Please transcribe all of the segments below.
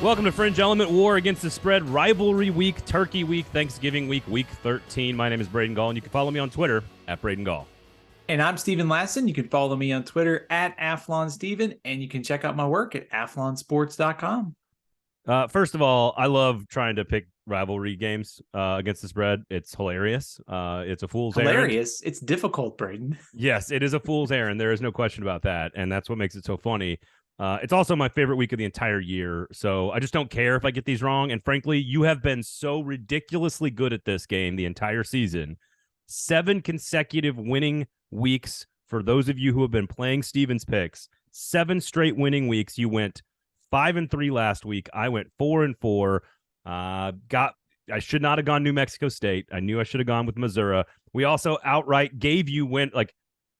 Welcome to Fringe Element, War Against the Spread, Rivalry Week, Turkey Week, Thanksgiving Week, Week 13. My name is Braden Gall, and you can follow me on Twitter at Braden Gall. And I'm Stephen Lassan. You can follow me on Twitter at AflonSteven, and you can check out my work at aflonsports.com. First of all, I love trying to pick rivalry games against the spread. It's hilarious. It's a fool's errand. Hilarious. It's difficult, Braden. Yes, it is a fool's errand. There is no question about that, and that's what makes it so funny. It's also my favorite week of the entire year, so I just don't care if I get these wrong. And frankly, you have been so ridiculously good at this game the entire season. 7 consecutive winning weeks for those of you who have been playing Steven's picks. 7 straight winning weeks. You went 5-3 last week. I went 4-4. I should not have gone New Mexico State. I knew I should have gone with Missouri. We also outright gave you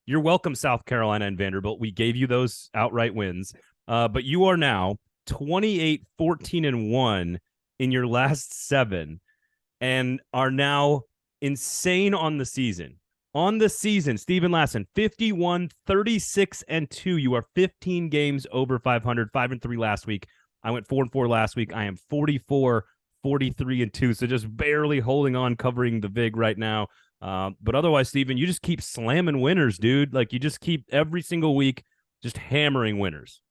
you're welcome, South Carolina and Vanderbilt. We gave you those outright wins. But you are now 28-14-1 in your last 7 and are now insane on the season. On the season, Stephen Lassan, 51-36-2. You are 15 games over 500, 5-3 last week. I went 4-4 last week. I am 44-43-2. So just barely holding on, covering the VIG right now. But otherwise, Stephen, you just keep slamming winners, dude. Like, you just keep every single week just hammering winners.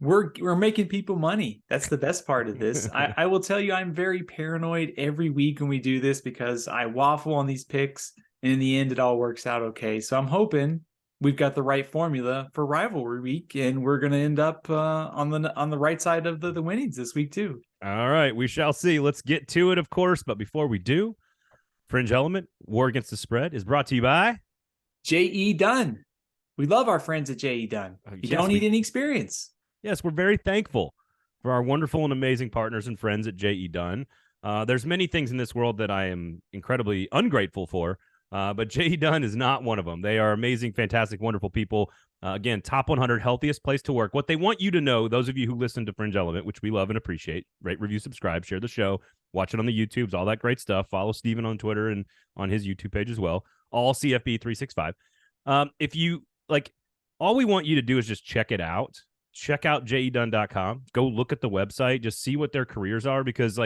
We're making people money. That's the best part of this. I will tell you, I'm very paranoid every week when we do this because I waffle on these picks, and in the end, it all works out okay. So I'm hoping we've got the right formula for rivalry week, and we're going to end up on the right side of the winnings this week too. All right, we shall see. Let's get to it, of course. But before we do, Fringe Element, War Against the Spread, is brought to you by J.E. Dunn. We love our friends at J.E. Dunn. You don't need any experience. Yes, we're very thankful for our wonderful and amazing partners and friends at J.E. Dunn. There's many things in this world that I am incredibly ungrateful for, but J.E. Dunn is not one of them. They are amazing, fantastic, wonderful people. Again, top 100 healthiest place to work. What they want you to know, those of you who listen to Fringe Element, which we love and appreciate, rate, review, subscribe, share the show, watch it on the YouTubes, all that great stuff. Follow Steven on Twitter and on his YouTube page as well. All CFB 365. If you like, all we want you to do is just check it out. Check out jedunn.com. Go look at the website. Just see what their careers are. Because,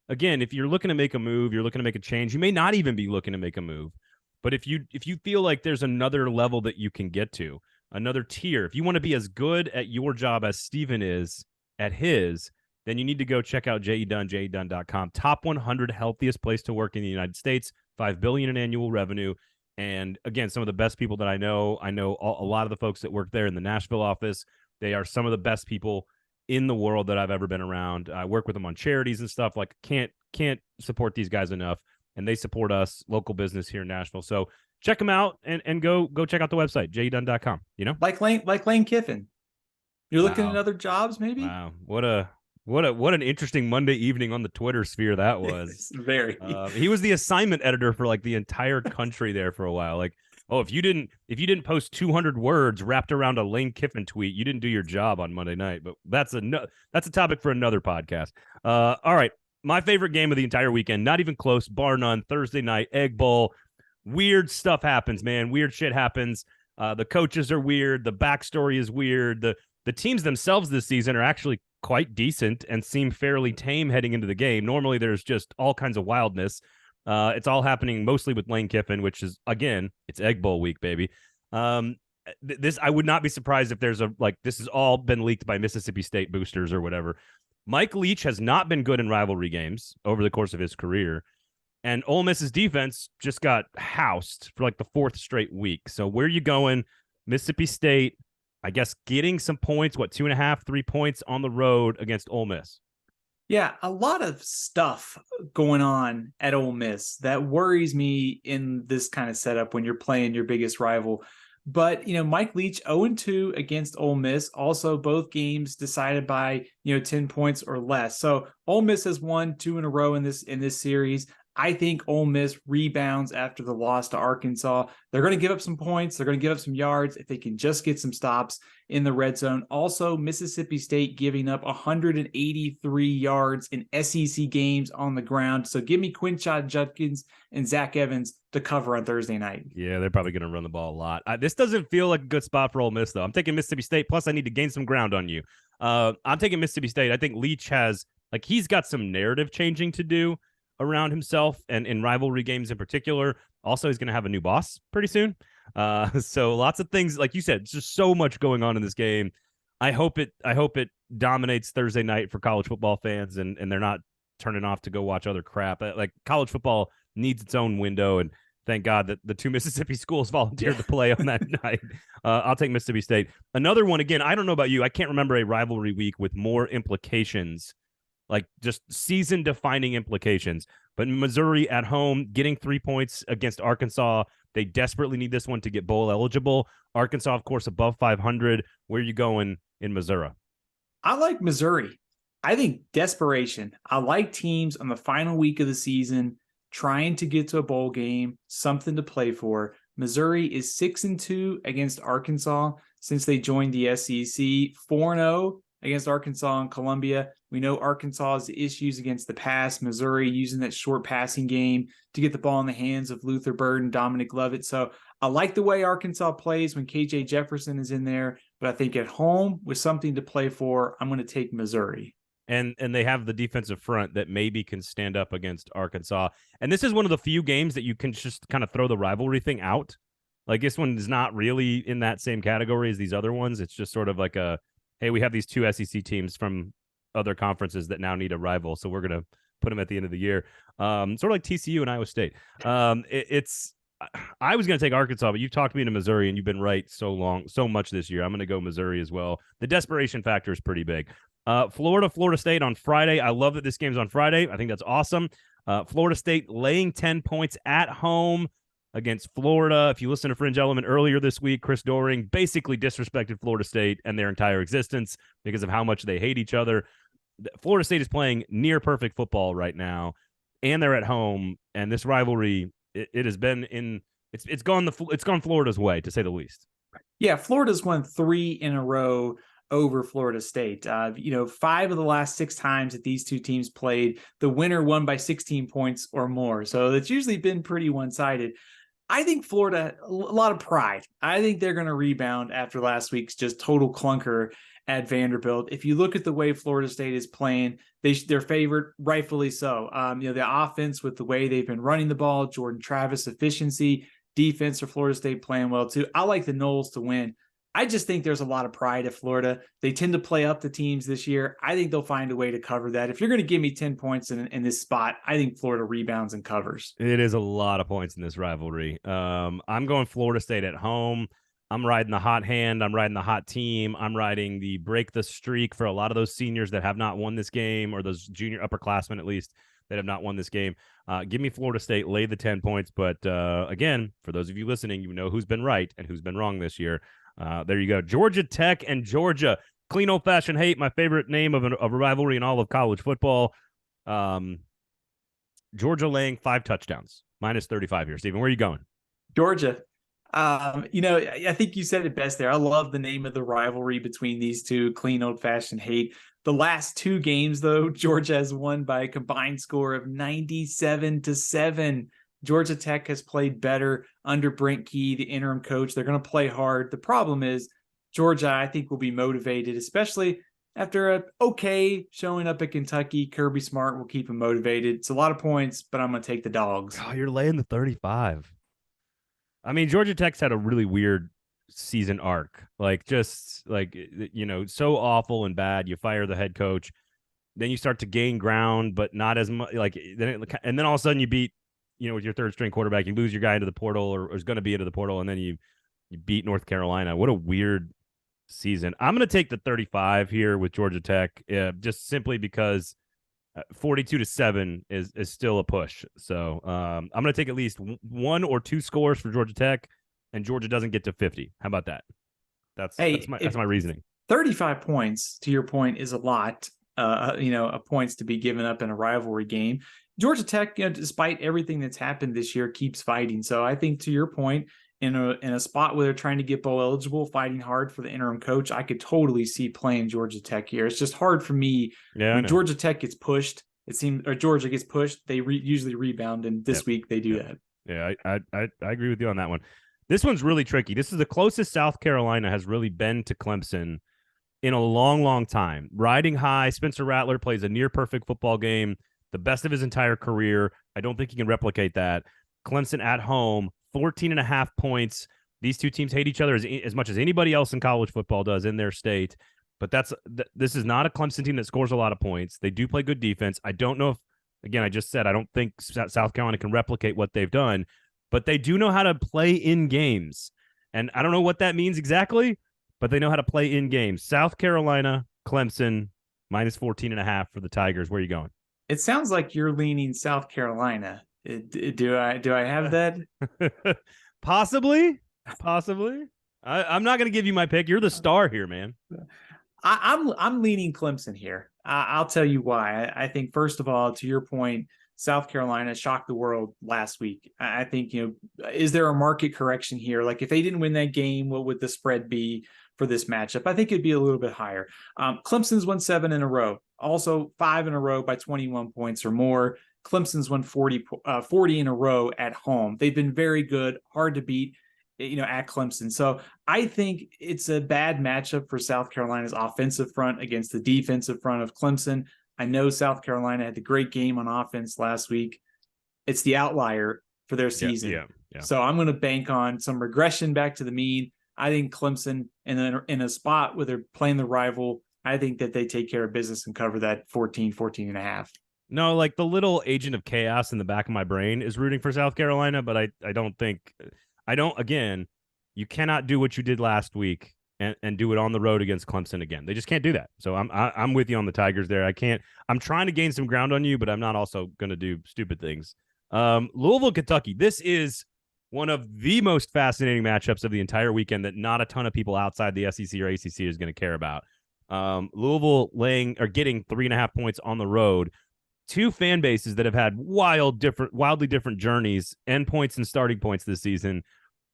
again, if you're looking to make a move, you're looking to make a change, you may not even be looking to make a move. But if you feel like there's another level that you can get to, another tier, if you want to be as good at your job as Steven is at his, then you need to go check out jedunn.com. Top 100 healthiest place to work in the United States, $5 billion in annual revenue. And again, some of the best people that I know a lot of the folks that work there in the Nashville office. They are some of the best people in the world that I've ever been around. I work with them on charities and stuff. Can't support these guys enough, and they support us, local business here in Nashville. So check them out and go check out the website, jedunn.com. You know, like Lane Kiffin. You're looking at other jobs, maybe. Wow, what an interesting Monday evening on the Twitter sphere that was. Very. He was the assignment editor for the entire country there for a while. Oh, if you didn't post 200 words wrapped around a Lane Kiffin tweet, you didn't do your job on Monday night. But that's a topic for another podcast. All right, my favorite game of the entire weekend, not even close, bar none. Thursday night, Egg Bowl. Weird stuff happens, man. Weird shit happens. The coaches are weird. The backstory is weird. The teams themselves this season are actually quite decent and seem fairly tame heading into the game. Normally, there's just all kinds of wildness. It's all happening mostly with Lane Kiffin, which is, again, it's Egg Bowl week, baby. This I would not be surprised if there's this has all been leaked by Mississippi State boosters or whatever. Mike Leach has not been good in rivalry games over the course of his career, and Ole Miss's defense just got housed for the 4th straight week. So where are you going? Mississippi State, I guess, getting some points, 2.5, 3 points on the road against Ole Miss. Yeah, a lot of stuff going on at Ole Miss that worries me in this kind of setup when you're playing your biggest rival. But, Mike Leach 0-2 against Ole Miss. Also, both games decided by, 10 points or less. So Ole Miss has won 2 in a row in this series. I think Ole Miss rebounds after the loss to Arkansas. They're going to give up some points. They're going to give up some yards if they can just get some stops in the red zone. Also, Mississippi State giving up 183 yards in SEC games on the ground. So give me Quinshon Judkins and Zach Evans to cover on Thursday night. Yeah, they're probably going to run the ball a lot. This doesn't feel like a good spot for Ole Miss, though. I'm taking Mississippi State, plus I need to gain some ground on you. I'm taking Mississippi State. I think Leach has, like, he's got some narrative changing to do around himself and in rivalry games in particular. Also, he's going to have a new boss pretty soon. So lots of things, like you said, it's just so much going on in this game. I hope it dominates Thursday night for college football fans, and they're not turning off to go watch other crap. Like, college football needs its own window, and thank God that the two Mississippi schools volunteered to play on that night. I'll take Mississippi State. Another one, again, I don't know about you. I can't remember a rivalry week with more implications, like just season-defining implications. But Missouri at home, getting 3 points against Arkansas. They desperately need this one to get bowl eligible. Arkansas, of course, above 500. Where are you going in Missouri? I like Missouri. I think desperation. I like teams on the final week of the season trying to get to a bowl game, something to play for. Missouri is 6-2 against Arkansas since they joined the SEC, 4-0 against Arkansas and Columbia. We know Arkansas's issues against the pass, Missouri using that short passing game to get the ball in the hands of Luther Bird and Dominic Lovett. So I like the way Arkansas plays when KJ Jefferson is in there, but I think at home with something to play for, I'm going to take Missouri. And they have the defensive front that maybe can stand up against Arkansas. And this is one of the few games that you can just kind of throw the rivalry thing out. Like, this one is not really in that same category as these other ones. It's just sort of like hey, we have these two SEC teams from other conferences that now need a rival, so we're going to put them at the end of the year. Sort of like TCU and Iowa State. I was going to take Arkansas, but you've talked me into Missouri, and you've been right so much this year. I'm going to go Missouri as well. The desperation factor is pretty big. Florida State on Friday. I love that this game's on Friday. I think that's awesome. Florida State laying 10 points at home against Florida. If you listen to Fringe Element earlier this week, Chris Doering basically disrespected Florida State and their entire existence because of how much they hate each other. Florida State is playing near perfect football right now, and they're at home. And this rivalry, it has been it's gone Florida's way, to say the least. Yeah, Florida's won 3 in a row over Florida State. 5 of the last 6 times that these two teams played, the winner won by 16 points or more. So it's usually been pretty one-sided. I think Florida, a lot of pride. I think they're going to rebound after last week's just total clunker at Vanderbilt. If you look at the way Florida State is playing, they're favored, rightfully so. The offense with the way they've been running the ball, Jordan Travis efficiency, defense for Florida State playing well too. I like the Noles to win. I just think there's a lot of pride at Florida. They tend to play up the teams this year. I think they'll find a way to cover that. If you're going to give me 10 points in this spot, I think Florida rebounds and covers. It is a lot of points in this rivalry. I'm going Florida State at home. I'm riding the hot hand. I'm riding the hot team. I'm riding the break the streak for a lot of those seniors that have not won this game, or those junior upperclassmen at least that have not won this game. Give me Florida State, lay the 10 points. But again, for those of you listening, you know who's been right and who's been wrong this year. There you go. Georgia Tech and Georgia. Clean old-fashioned hate, my favorite name of a rivalry in all of college football. Georgia laying 5 touchdowns, minus 35 here. Stephen, where are you going? Georgia. I think you said it best there. I love the name of the rivalry between these two, clean old-fashioned hate. The last 2 games, though, Georgia has won by a combined score of 97-7. Georgia Tech has played better under Brent Key, the interim coach. They're going to play hard. The problem is Georgia, I think, will be motivated, especially after a okay showing up at Kentucky. Kirby Smart will keep them motivated. It's a lot of points, but I'm going to take the Dogs. Oh, you're laying the 35. I mean, Georgia Tech's had a really weird season arc. So awful and bad. You fire the head coach. Then you start to gain ground, but not as much. And then all of a sudden you beat, with your third string quarterback, you lose your guy into the portal or is going to be into the portal, and then you beat North Carolina. What a weird season. I'm going to take the 35 here with Georgia Tech, just simply because 42-7 is still a push. So I'm going to take at least 1 or 2 scores for Georgia Tech, and Georgia doesn't get to 50. How about that? That's my reasoning. 35 points, to your point, is a lot. Points to be given up in a rivalry game. Georgia Tech, despite everything that's happened this year, keeps fighting. So I think, to your point, in a spot where they're trying to get bowl eligible, fighting hard for the interim coach, I could totally see playing Georgia Tech here. It's just hard for me. When Georgia Tech gets pushed, or Georgia gets pushed, they usually rebound, and this week they do that. Yeah, I agree with you on that one. This one's really tricky. This is the closest South Carolina has really been to Clemson in a long, long time. Riding high, Spencer Rattler plays a near perfect football game, the best of his entire career. I don't think he can replicate that. Clemson at home, 14.5 points. These two teams hate each other as much as anybody else in college football does in their state. But this is not a Clemson team that scores a lot of points. They do play good defense. I don't know if, again, I just said I don't think South Carolina can replicate what they've done, but they do know how to play in games. And I don't know what that means exactly, but they know how to play in games. South Carolina, Clemson, minus 14.5 for the Tigers. Where are you going? It sounds like you're leaning South Carolina. Do I have that? Possibly. I'm not going to give you my pick. You're the star here, man. I'm leaning Clemson here. I'll tell you why. I think, first of all, to your point, South Carolina shocked the world last week. I think, is there a market correction here? Like, if they didn't win that game, what would the spread be for this matchup? I think it'd be a little bit higher. Clemson's won 7 in a row, also 5 in a row by 21 points or more. Clemson's won 40 in a row at home. They've been very good, hard to beat, at Clemson. So I think it's a bad matchup for South Carolina's offensive front against the defensive front of Clemson. I know South Carolina had the great game on offense last week. It's the outlier for their season. Yeah. So I'm going to bank on some regression back to the mean. I think Clemson, and then in a spot where they're playing the rival, I think that they take care of business and cover that 14.5. No, like the little agent of chaos in the back of my brain is rooting for South Carolina, but I don't think again, you cannot do what you did last week and do it on the road against Clemson again. They just can't do that. So I'm with you on the Tigers there. I'm trying to gain some ground on you, but I'm not also going to do stupid things. Louisville, Kentucky. This is one of the most fascinating matchups of the entire weekend that not a ton of people outside the SEC or ACC is going to care about. Louisville getting 3.5 points on the road. Two fan bases that have had wildly different journeys, end points and starting points this season,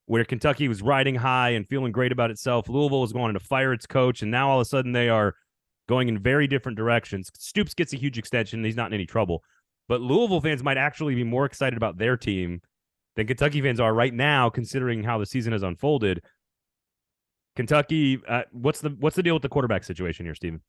where Kentucky was riding high and feeling great about itself. Louisville was going to fire its coach, and now all of a sudden they are going in very different directions. Stoops gets a huge extension. He's not in any trouble. But Louisville fans might actually be more excited about their team than Kentucky fans are right now, considering how the season has unfolded. Kentucky, what's the deal with the quarterback situation here, Stephen?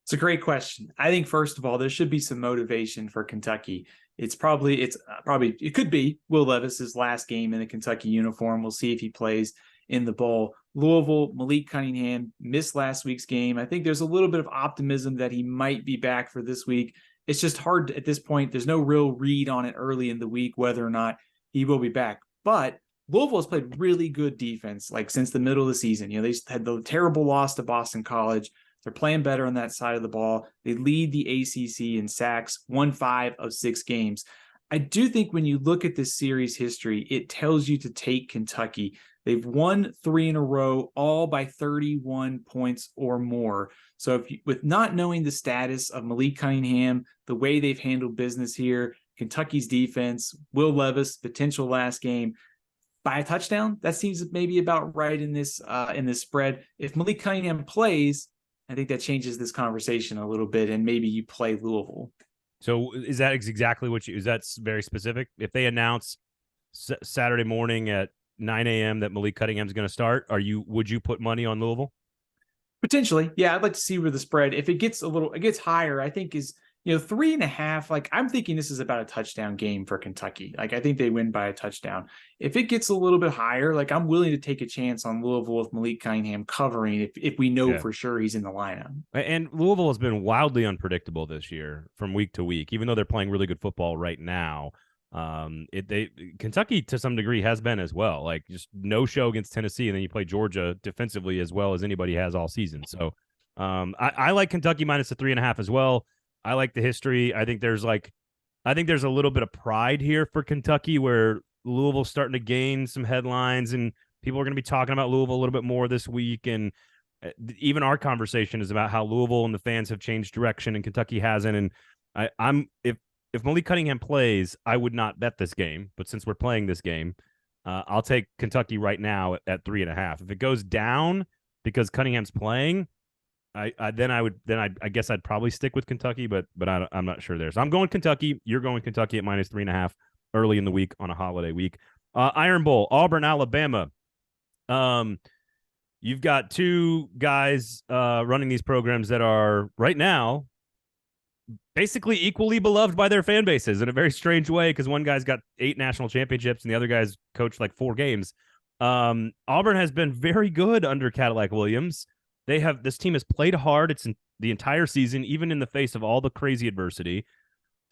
It's a great question. I think, first of all, there should be some motivation for Kentucky. It could be Will Levis's last game in the Kentucky uniform. We'll see if he plays in the bowl. Louisville, Malik Cunningham missed last week's game. I think there's a little bit of optimism that he might be back for this week. It's just hard at this point. There's no real read on it early in the week whether or not he will be back. But Louisville has played really good defense since the middle of the season. They had the terrible loss to Boston College. They're playing better on that side of the ball. They lead the ACC in sacks, won 5 of 6 games. I do think when you look at this series history, it tells you to take Kentucky. They've won 3 in a row, all by 31 points or more. So with not knowing the status of Malik Cunningham, the way they've handled business here, Kentucky's defense, Will Levis, potential last game, by a touchdown, that seems maybe about right in this spread. If Malik Cunningham plays, I think that changes this conversation a little bit, and maybe you play Louisville. So is that exactly is that very specific? If they announce Saturday morning at 9 a.m. that Malik Cunningham is going to start, would you put money on Louisville? Potentially. Yeah. I'd like to see where the spread, if it gets higher, I think is, 3.5, I'm thinking this is about a touchdown game for Kentucky. I think they win by a touchdown. If it gets a little bit higher, I'm willing to take a chance on Louisville with Malik Cunningham covering if we know for sure he's in the lineup. And Louisville has been wildly unpredictable this year from week to week, even though they're playing really good football right now. Kentucky to some degree has been as well, just no show against Tennessee, and then you play Georgia defensively as well as anybody has all season. So I like Kentucky minus the 3.5 as well. I like the history. I think there's a little bit of pride here for Kentucky where Louisville's starting to gain some headlines and people are going to be talking about Louisville a little bit more this week. And even our conversation is about how Louisville and the fans have changed direction and Kentucky hasn't. And if Malik Cunningham plays, I would not bet this game. But since we're playing this game, I'll take Kentucky right now at 3.5. If it goes down because Cunningham's playing, I guess I'd probably stick with Kentucky, but I'm not sure there. So I'm going Kentucky. You're going Kentucky at minus 3.5 early in the week on a holiday week. Iron Bowl, Auburn, Alabama. You've got two guys running these programs that are right now basically equally beloved by their fan bases in a very strange way, because one guy's got 8 national championships and the other guy's coached like 4 games. Auburn has been very good under Cadillac Williams. This team has played hard. It's in the entire season, even in the face of all the crazy adversity.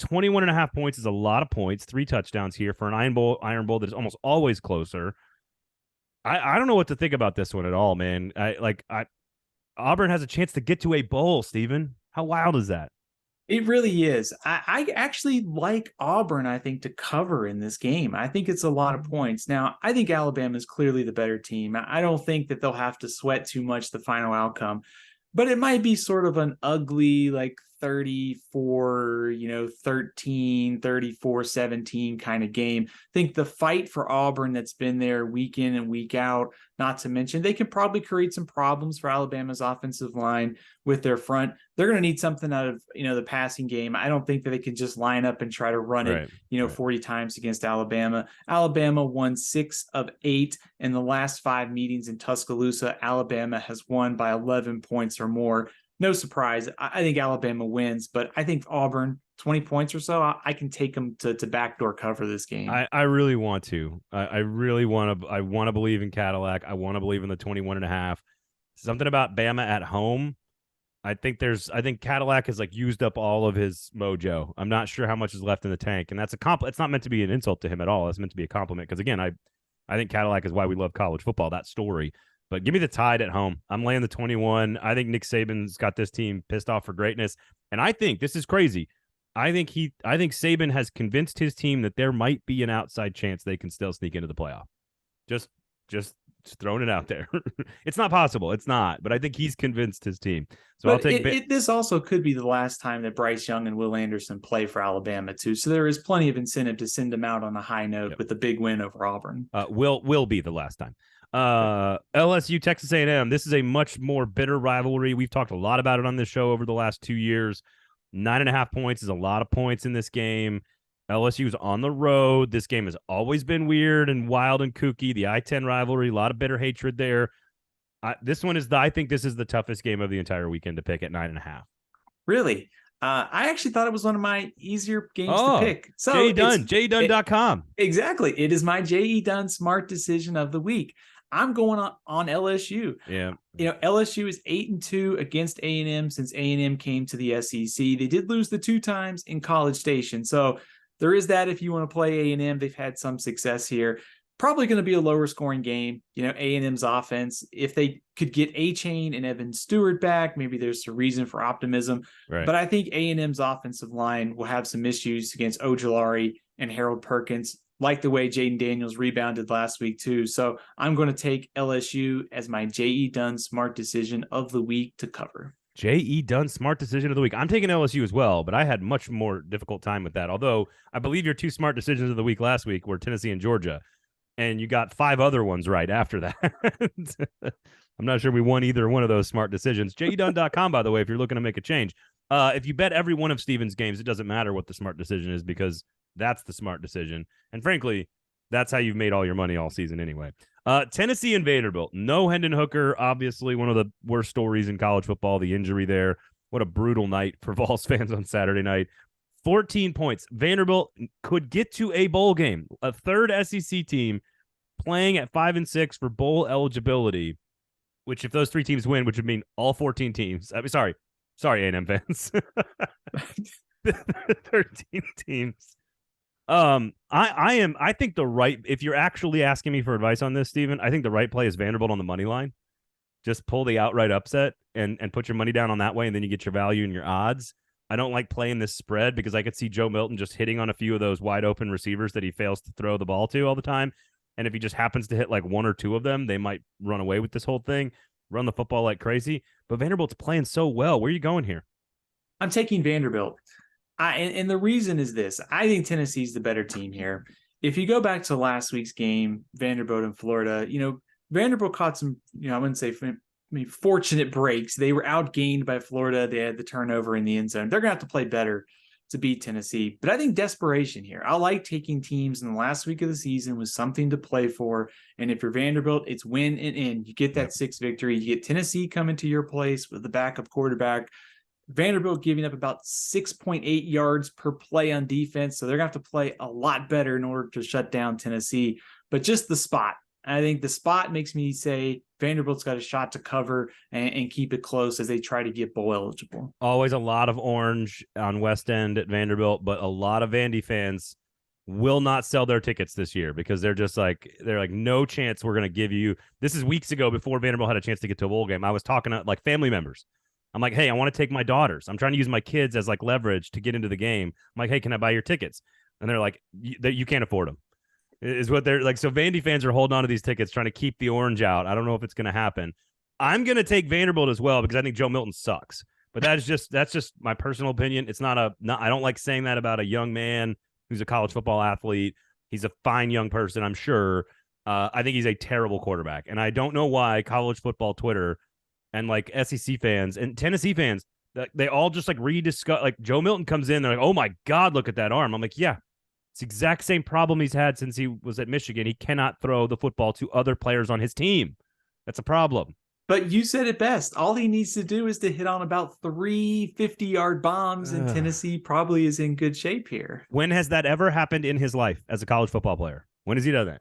21.5 points is a lot of points. 3 touchdowns here for an Iron Bowl that is almost always closer. I don't know what to think about this one at all, man. Auburn has a chance to get to a bowl, Steven. How wild is that? It really is. I actually like Auburn, I think, to cover in this game. I think it's a lot of points. Now, I think Alabama is clearly the better team. I don't think that they'll have to sweat too much the final outcome, but it might be sort of an ugly, like 34, 13, 34, 17 kind of game. I think the fight for Auburn that's been there week in and week out, not to mention they can probably create some problems for Alabama's offensive line with their front. They're going to need something out of, the passing game. I don't think that they can just line up and try to run it, 40 times against Alabama. Alabama won 6 of 8 in the last 5 meetings in Tuscaloosa. Alabama has won by 11 points or more. No surprise. I think Alabama wins, but I think Auburn, 20 points or so, I can take them to backdoor cover this game. I really want to. I really want to. I want to believe in Cadillac. I want to believe in the 21.5. Something about Bama at home. I think Cadillac has used up all of his mojo. I'm not sure how much is left in the tank, and that's it's not meant to be an insult to him at all. It's meant to be a compliment, because again, I think Cadillac is why we love college football. That story. But give me the Tide at home. I'm laying the 21. I think Nick Saban's got this team pissed off for greatness. And I think this is crazy. I think Saban has convinced his team that there might be an outside chance they can still sneak into the playoff. Just throwing it out there. It's not possible. It's not. But I think he's convinced his team. So I'll take this also could be the last time that Bryce Young and Will Anderson play for Alabama too. So there is plenty of incentive to send them out on a high note with a big win over Auburn. Will be the last time. LSU, Texas A&M. This is a much more bitter rivalry. We've talked a lot about it on this show over the last 2 years. 9.5 points is a lot of points in this game. LSU is on the road. This game has always been weird and wild and kooky. The I-10 rivalry, a lot of bitter hatred there. I think this is the toughest game of the entire weekend to pick at 9.5. Really? I actually thought it was one of my easier games to pick. So JEDunn.com. Exactly. It is my J.E. Dunn smart decision of the week. I'm going on LSU. Yeah. LSU is 8-2 against A&M since A&M came to the SEC. They did lose the 2 times in College Station. So there is that if you want to play A&M. They've had some success here. Probably going to be a lower scoring game. A&M's offense, if they could get A-Chain and Evan Stewart back, maybe there's a reason for optimism. Right. But I think A&M's offensive line will have some issues against Ojulari and Harold Perkins, like the way Jaden Daniels rebounded last week too. So I'm going to take LSU as my J.E. Dunn smart decision of the week to cover. J.E. Dunn smart decision of the week. I'm taking LSU as well, but I had much more difficult time with that. Although I believe your 2 smart decisions of the week last week were Tennessee and Georgia, and you got 5 other ones right after that. I'm not sure we won either one of those smart decisions. JEDunn.com, by the way, if you're looking to make a change. If you bet every one of Steven's games, it doesn't matter what the smart decision is, because that's the smart decision. And frankly, that's how you've made all your money all season anyway. Tennessee and Vanderbilt. No Hendon Hooker, obviously one of the worst stories in college football, the injury there. What a brutal night for Vols fans on Saturday night. 14 points. Vanderbilt could get to a bowl game. A third SEC team playing at 5-6 for bowl eligibility, which if those 3 teams win, which would mean all 14 teams. Sorry, A&M fans. 13 teams. I think if you're actually asking me for advice on this, Steven, I think the right play is Vanderbilt on the money line. Just pull the outright upset and put your money down on that way, and then you get your value and your odds. I don't like playing this spread because I could see Joe Milton just hitting on a few of those wide open receivers that he fails to throw the ball to all the time. And if he just happens to hit 1 or 2 of them, they might run away with this whole thing, run the football like crazy. But Vanderbilt's playing so well. Where are you going here? I'm taking Vanderbilt. And the reason is this. I think Tennessee's the better team here. If you go back to last week's game, Vanderbilt and Florida, Vanderbilt caught some, I wouldn't say fortunate breaks. They were outgained by Florida. They had the turnover in the end zone. They're going to have to play better to beat Tennessee. But I think desperation here. I like taking teams in the last week of the season with something to play for. And if you're Vanderbilt, it's win and in. You get that 6th victory. You get Tennessee coming to your place with the backup quarterback. Vanderbilt giving up about 6.8 yards per play on defense. So they're going to have to play a lot better in order to shut down Tennessee. But just the spot. I think the spot makes me say Vanderbilt's got a shot to cover and keep it close as they try to get bowl eligible. Always a lot of orange on West End at Vanderbilt, but a lot of Vandy fans will not sell their tickets this year because they're like, no chance we're going to give you. This is weeks ago before Vanderbilt had a chance to get to a bowl game. I was talking to like family members. I'm like, hey, I want to take my daughters. I'm trying to use my kids as like leverage to get into the game. I'm like, hey, can I buy your tickets? And they're like, you can't afford them. Is what they're like. So Vandy fans are holding on to these tickets, trying to keep the orange out. I don't know if it's going to happen. I'm going to take Vanderbilt as well because I think Joe Milton sucks. But that's just my personal opinion. It's not I don't like saying that about a young man who's a college football athlete. He's a fine young person, I'm sure. I think he's a terrible quarterback. And I don't know why college football Twitter and like SEC fans and Tennessee fans, they all just like rediscuss. Like Joe Milton comes in, they're like, oh my God, look at that arm. I'm like, yeah, it's the exact same problem he's had since he was at Michigan. He cannot throw the football to other players on his team. That's a problem. But you said it best. All he needs to do is to hit on about 3 50-yard bombs, and Tennessee probably is in good shape here. When has that ever happened in his life as a college football player? When has he done that?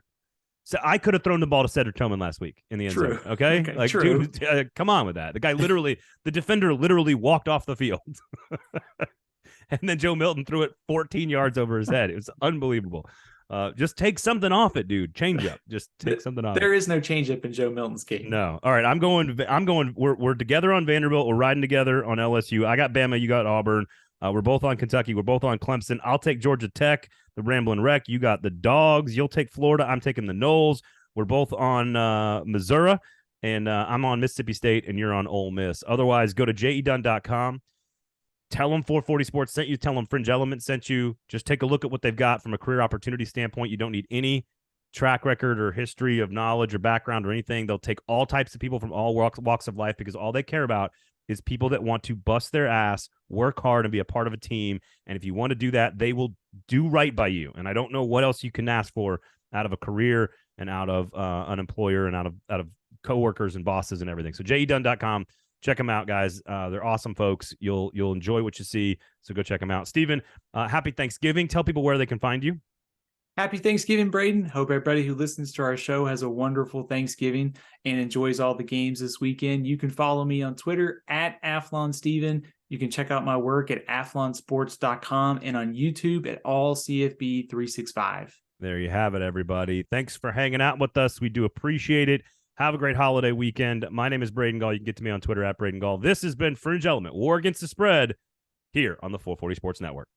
So I could have thrown the ball to Cedric Tillman last week in the end zone. Okay? Like, true. Dude, come on with that. The guy the defender literally walked off the field. And then Joe Milton threw it 14 yards over his head. It was unbelievable. Just take something off it, dude. Change up. Just take something off. There is no change up in Joe Milton's game. No. All right. I'm going. We're together on Vanderbilt. We're riding together on LSU. I got Bama. You got Auburn. We're both on Kentucky. We're both on Clemson. I'll take Georgia Tech, the Ramblin' Wreck. You got the Dogs. You'll take Florida. I'm taking the Noles. We're both on Missouri, and I'm on Mississippi State, and you're on Ole Miss. Otherwise, go to jedunn.com. Tell them 440 Sports sent you. Tell them Fringe Element sent you. Just take a look at what they've got from a career opportunity standpoint. You don't need any track record or history of knowledge or background or anything. They'll take all types of people from all walks of life because all they care about is people that want to bust their ass, work hard, and be a part of a team. And if you want to do that, they will do right by you. And I don't know what else you can ask for out of a career and out of an employer and out of coworkers and bosses and everything. So jedunn.com. Check them out, guys. They're awesome folks. You'll enjoy what you see, so go check them out. Steven, happy Thanksgiving. Tell people where they can find you. Happy Thanksgiving, Braden. Hope everybody who listens to our show has a wonderful Thanksgiving and enjoys all the games this weekend. You can follow me on Twitter at AthlonSteven. You can check out my work at athlonsports.com and on YouTube at AllCFB365. There you have it, everybody. Thanks for hanging out with us. We do appreciate it. Have a great holiday weekend. My name is Braden Gall. You can get to me on Twitter at Braden Gall. This has been Fringe Element, War Against the Spread, here on the 440 Sports Network.